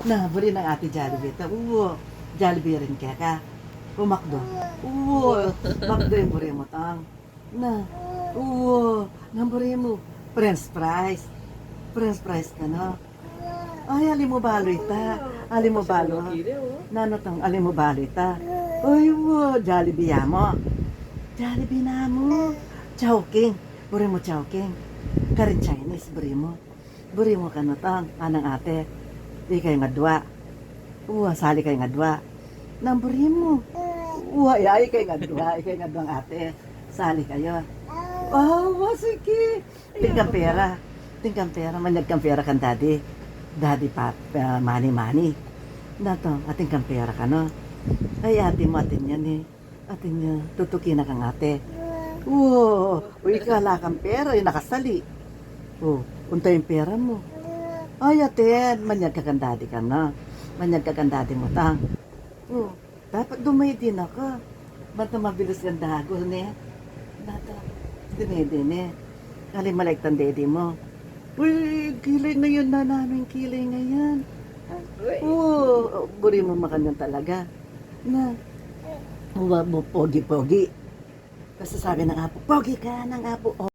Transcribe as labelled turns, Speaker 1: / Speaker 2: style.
Speaker 1: Na, buri ng ate Jollibee. Uwo, Jollibee rin kaya ka. Umakdo. Uwo, makdo yung buri mo tang. Na, uwo, nang buri mo. French fries. French fries ka no. Ay, alim mo balo ita. Alim mo balo. Nano tang alim mo balo ita. Uy, uwo, Jollibee ya mo. Jollibee na mo. Chowking. Buri mo chowking. Karin Chinese, buri mo. Buri mo ka no tang. Anang ate. Di kayo nga dua. Uwa, sali kayo nga dua. Namburin mo. Uwa, ay kayo nga dua. Ikaw nga dua ate. Sali kayo. Oh, sige. Tingkang pera. Tingkang pera. Manyag kang pera kan daddy. Daddy pa, money. Nato, ating kang pera ka no. Ay ate mo, atin yan eh. Atin niya, tutukin na kang ate. Uwa, uy kala kang pera. Yung nakasali. Oh, unta yung pera mo. Ay, atin, manyag kakandadi ka na. Manyag kakandadi mo tang. Oh, dapat dumay din ako. Ba't na mabilis kang dago, ne? Nata, din eh. Kali malik tan dedi mo. Uy, kilay ngayon na namin, kilay ngayon. Oo, buri mo makanyan talaga. Na, huwag mo pogi-pogi. Kasi sabi ng apo, pogi ka ng apo.